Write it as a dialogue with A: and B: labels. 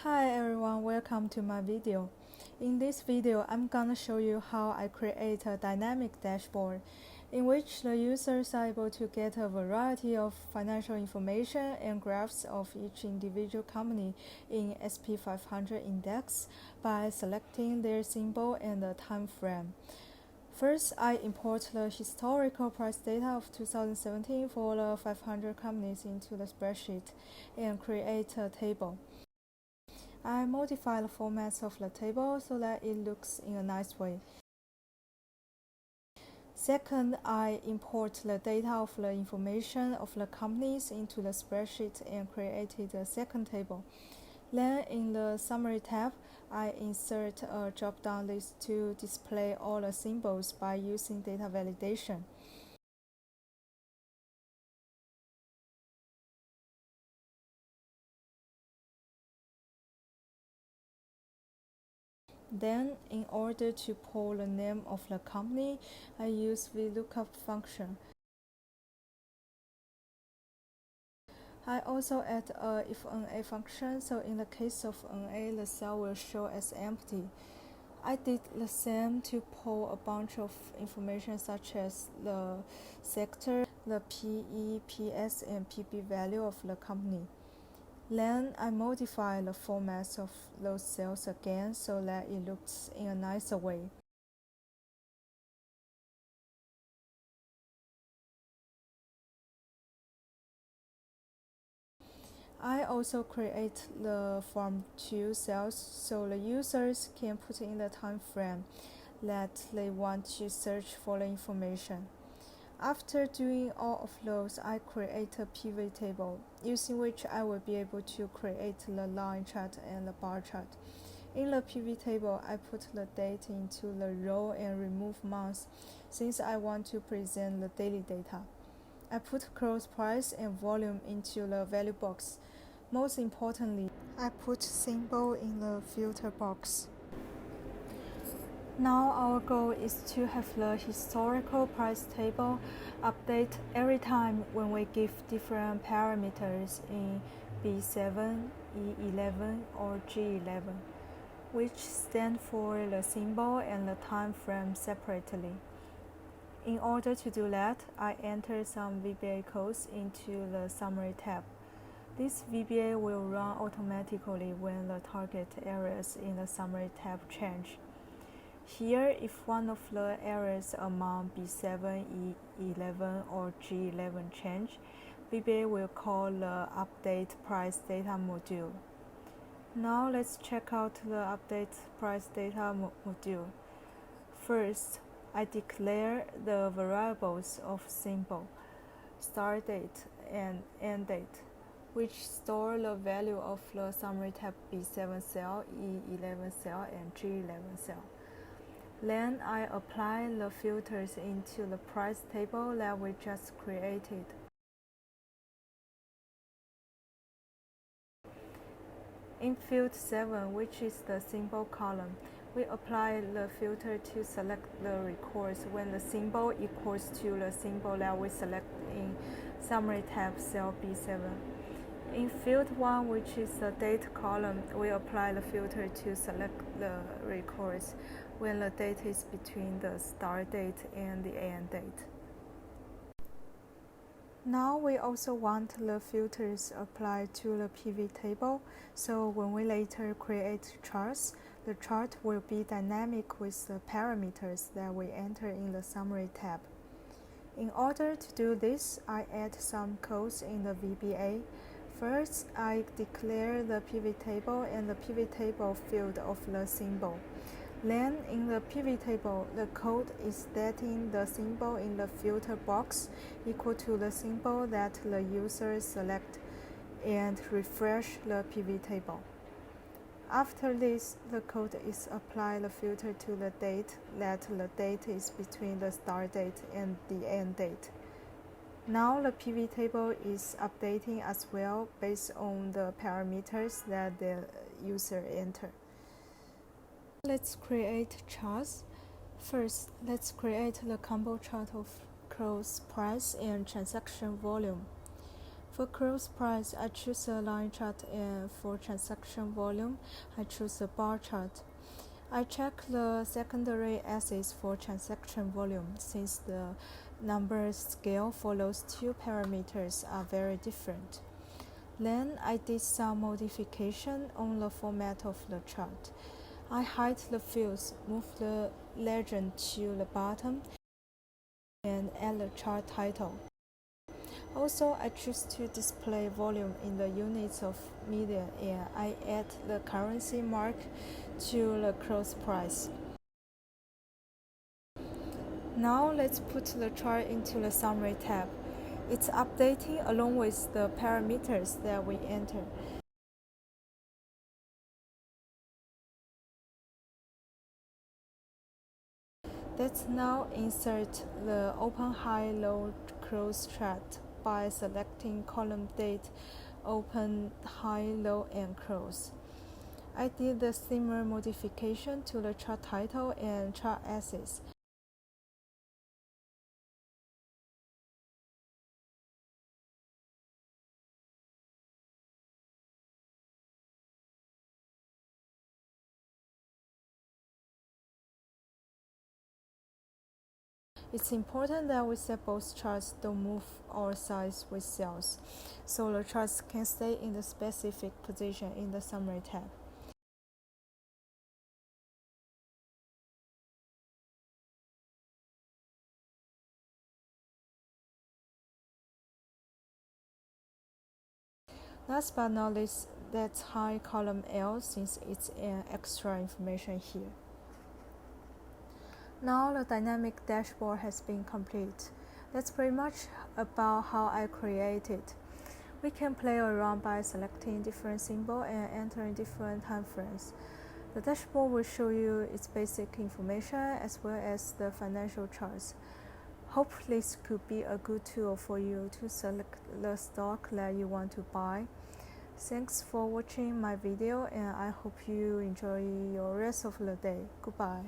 A: Hi everyone, welcome to my video. In this video, I'm gonna show you how I create a dynamic dashboard in which the users are able to get a variety of financial information and graphs of each individual company in SP500 index by selecting their symbol and the time frame. First, I import the historical price data of 2017 for the 500 companies into the spreadsheet and create a table. I modify the formats of the table so that it looks in a nice way. Second, I import the data of the information of the companies into the spreadsheet and created a second table. Then in the Summary tab, I insert a drop-down list to display all the symbols by using data validation. Then, in order to pull the name of the company, I use VLOOKUP function. I also add a IFNA function, so in the case of NA, the cell will show as empty. I did the same to pull a bunch of information such as the sector, the PE, PS, and PB value of the company. Then I modify the formats of those cells again so that it looks in a nicer way. I also create the form 2 cells so the users can put in the time frame that they want to search for the information. After doing all of those, I create a pivot table, using which I will be able to create the line chart and the bar chart. In the pivot table, I put the date into the row and remove months, since I want to present the daily data. I put close price and volume into the value box. Most importantly, I put symbol in the filter box. Now our goal is to have the historical price table update every time when we give different parameters in B7, E11, or G11, which stand for the symbol and the time frame separately. In order to do that, I enter some VBA codes into the Summary tab. This VBA will run automatically when the target areas in the Summary tab change. Here, if one of the areas among B7, E11, or G11 change, VBA will call the Update Price Data module. Now let's check out the Update Price Data module. First, I declare the variables of symbol, start date, and end date, which store the value of the Summary tab B7 cell, E11 cell, and G11 cell. Then I apply the filters into the price table that we just created. In field 7, which is the symbol column, we apply the filter to select the records when the symbol equals to the symbol that we select in Summary tab cell B7. In field 1, which is the date column, we apply the filter to select the records when the date is between the start date and the end date. Now we also want the filters applied to the pivot table, so when we later create charts, the chart will be dynamic with the parameters that we enter in the Summary tab. In order to do this, I add some codes in the VBA. First, I declare the pivot table and the pivot table field of the symbol. Then, in the pivot table, the code is setting the symbol in the filter box equal to the symbol that the user select and refresh the pivot table. After this, the code is apply the filter to the date that the date is between the start date and the end date. Now the pivot table is updating as well based on the parameters that the user enter. Let's create charts. First, let's create the combo chart of close price and transaction volume. For close price, I choose a line chart, and for transaction volume, I choose a bar chart. I check the secondary axis for transaction volume since the number scale for those two parameters are very different. Then I did some modification on the format of the chart. I hide the fields, move the legend to the bottom, and add the chart title. Also, I choose to display volume in the units of media, and I add the currency mark to the close price. Now let's put the chart into the summary tab. It's updating along with the parameters that we enter. Let's now insert the open, high, low, close chart by selecting column date, open, high, low, and close. I did a similar modification to the chart title and chart axis. It's important that we set both charts don't move or size with cells, so the charts can stay in the specific position in the summary tab. Last but not least, let's hide column L since it's an extra information here. Now the dynamic dashboard has been complete. That's pretty much about how I created. We can play around by selecting different symbols and entering different time frames. The dashboard will show you its basic information as well as the financial charts. Hope this could be a good tool for you to select the stock that you want to buy. Thanks for watching my video, and I hope you enjoy your rest of the day. Goodbye.